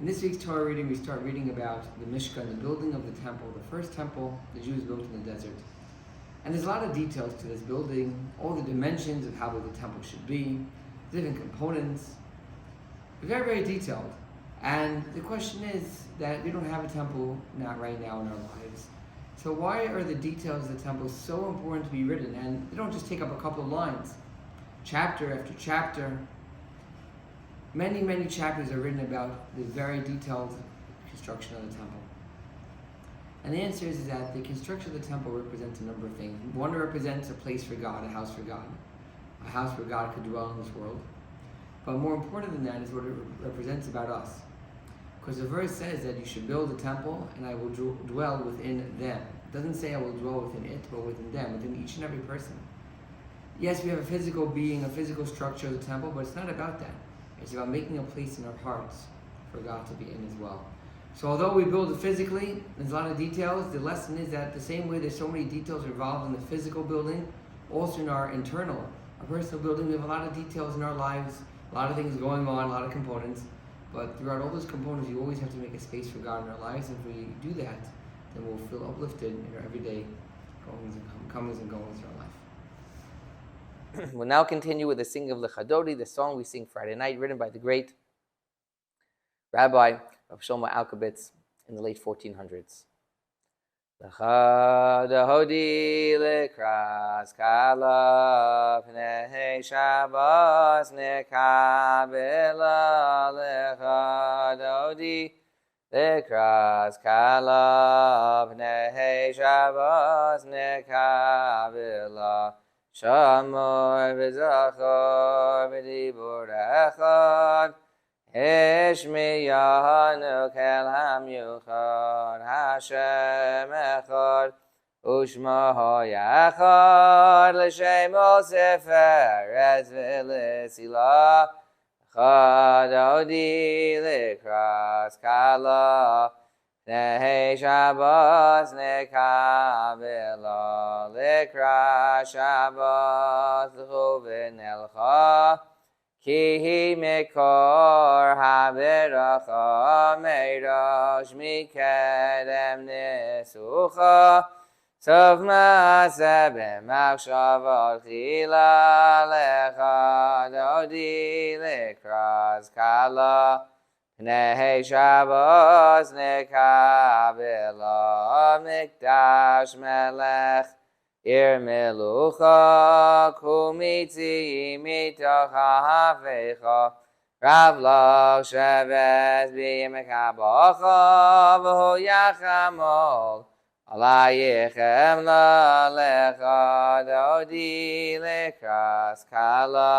In this week's Torah reading, we start reading about the Mishkan, the building of the temple, the first temple the Jews built in the desert. And there's a lot of details to this building, all the dimensions of how big the temple should be, different components, very, very detailed. And the question is that we don't have a temple right now in our lives. So why are the details of the temple so important to be written? And they don't just take up a couple of lines. Chapter after chapter, many, many chapters are written about the very detailed construction of the temple. And the answer is that the construction of the temple represents a number of things. One, represents a place for God, a house for God. A house where God could dwell in this world. But more important than that is what it represents about us. Because the verse says that you should build a temple and I will dwell within them. It doesn't say I will dwell within it, but within them, within each and every person. Yes, we have a physical being, a physical structure of the temple, but it's not about that. It's about making a place in our hearts for God to be in as well. So although we build it physically, there's a lot of details, the lesson is that the same way there's so many details involved in the physical building, also in our internal, our personal building, we have a lot of details in our lives, a lot of things going on, a lot of components. But throughout all those components, you always have to make a space for God in our lives. And if we do that, then we'll feel uplifted in our everyday comings and goings in our life. We'll now continue with the singing of Lechadodi, the song we sing Friday night, written by the great Rabbi of Shlomo Alkabetz in the late 1400s. Lechadodi lekras kala pnei Shabbos nekabela lechadodi lekras kala pnei Shabbos nekabela shamor v'zachor v'dibur echad Ishmiyahanu kel hamyuchad Hashem echad Ushmaho yachad L'shemo seferet v'lesila Chad odi l'kras kala Pnei Shabbos nekabela L'kras Shabbos l'chuven elcha Ki hi mekor ha-beracha meirosh mikedem nesucha Sov ma'aseh b'machshavot chila lecha dodi lekras kala Pnei Shabbos nekabela mikdash melech Ir melucha kumitzi mitoch ha'afecha Rav lach shevet b'yemekabacha V'hu yachamol alayichem lalecha Dodi lekras kala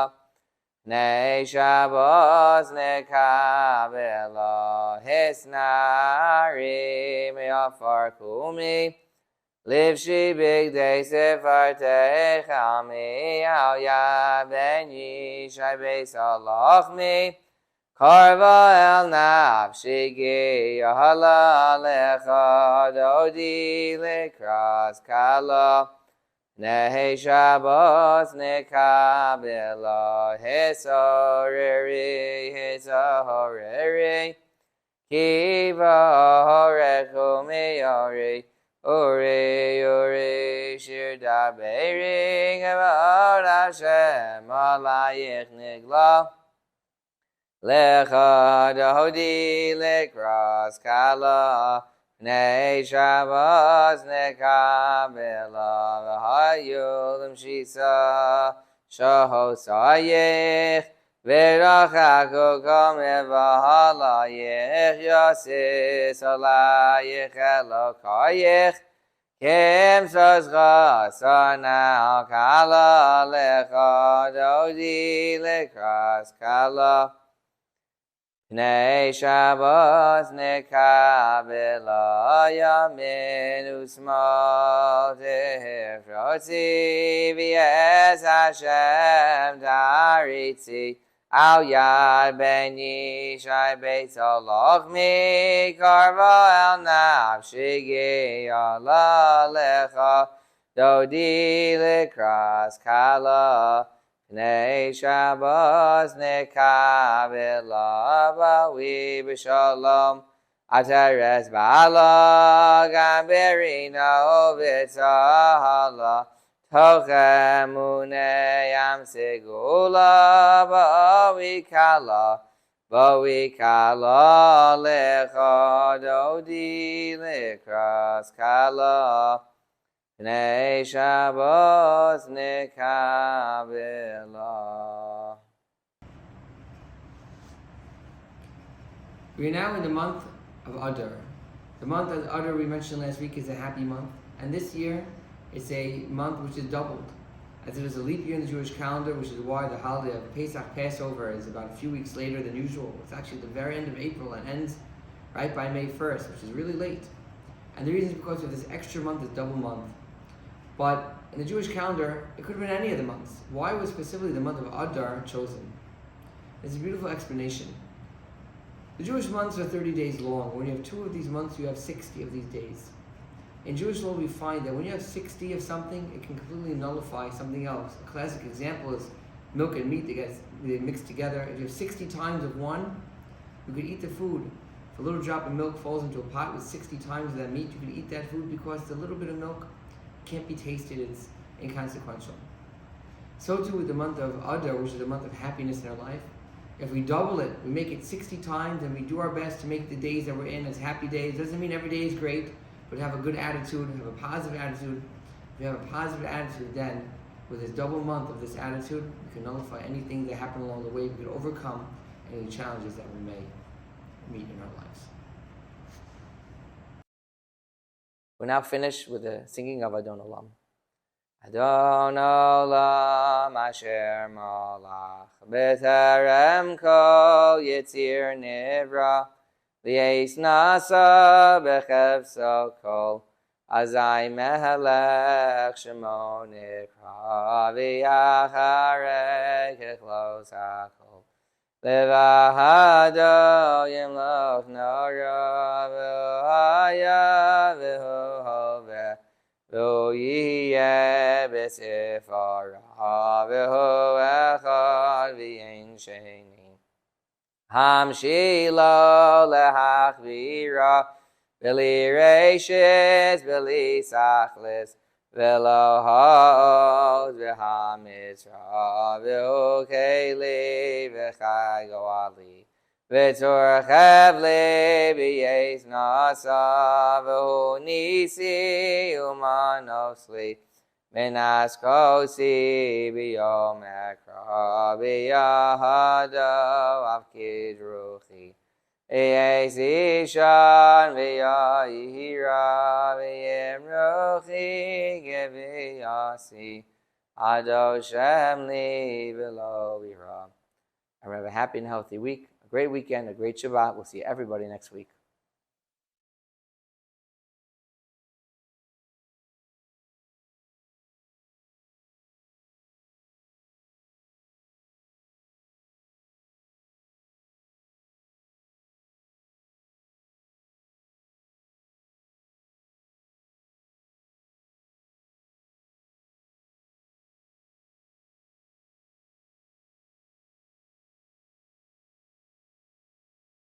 Pnei Shabbos nekabela Hisnari me'afar kumi Livshi bigdei sefartei chami Al yad ben yishai beis alachmi Karva el nafshi gi yahala lecha Dodi lekras kala Pnei Shabbos nekabela Hisahoreri Ki vahorechu miyori Uri, shir daberi, Gevod Hashem, alayich nigla. Lecha dodi lekras kala, Pnei Shabbos nekabela, V'hayu l'mshisa, shahosayich, V'rachaku kameh v'halayich, Yosis alayich elokayich, Kim sozcha sanal kala lecha dodi lekras kala. Pnei Shabbos nekabela yamin usmal tehefrotzi v'yes Hashem daritzi al yad ben yishai beis alachmi karva el nafshi giyala lecha dodi lekras kala Oneg Shabbat nekavel avi b'shalom. Atares ba'ala gamberino v'tzahala. Tochem uneyam segula ba'vikala lecha dodi lekras kala. Oneg Shabbat nekavela. We are now in the month of Adar. The month of Adar we mentioned last week is a happy month, and this year it's a month which is doubled, as it is a leap year in the Jewish calendar, which is why the holiday of Pesach, Passover, is about a few weeks later than usual. It's actually the very end of April and ends right by May 1st, which is really late. And the reason is because of this extra month, this double month. But in the Jewish calendar, it could have been any of the months. Why was specifically the month of Adar chosen? There's a beautiful explanation. The Jewish months are 30 days long. When you have 2 of these months, you have 60 of these days. In Jewish law, we find that when you have 60 of something, it can completely nullify something else. A classic example is milk and meat. They mix together. If you have 60 times of one, you could eat the food. If a little drop of milk falls into a pot with 60 times of that meat, you could eat that food because it's a little bit of milk. Can't be tasted, it's inconsequential. So too with the month of Adar, which is the month of happiness in our life. If we double it, we make it 60 times, and we do our best to make the days that we're in as happy days. Doesn't mean every day is great, but have a good attitude, have a positive attitude. If we have a positive attitude, then with this double month of this attitude, we can nullify anything that happened along the way. We can overcome any challenges that we may meet in our lives. We're now finished with the singing of Adon Olam. Adon Olam Asher Malach B'terem Kol Yitzir Nivra V'yeis Nasa B'chefso Kol Azai Mehelech Shemo Nikra V'yacharei Kechlos HaKol Levahado Yimloch Nora V'haya V'hoveh V'yiyeh B'sifara V'hu Echad V'yein Sheni Hamshilo Lehachvira V'li Reishis V'li Sachlis V'lo Ha'od V'hamitra V'hu Keli V'chai Goali V'tor Chevli V'yeis Nasa V'hu Nisi Umanosli Minas Kosi B'yom Ekra B'yahado Avkid Ruchi V'yeis Ishan V'yahira V'yem Ruchi Gev'yasi Ado Shem Li V'lo V'ira. Have a happy and healthy week, a great weekend, a great Shabbat. We'll see everybody next week.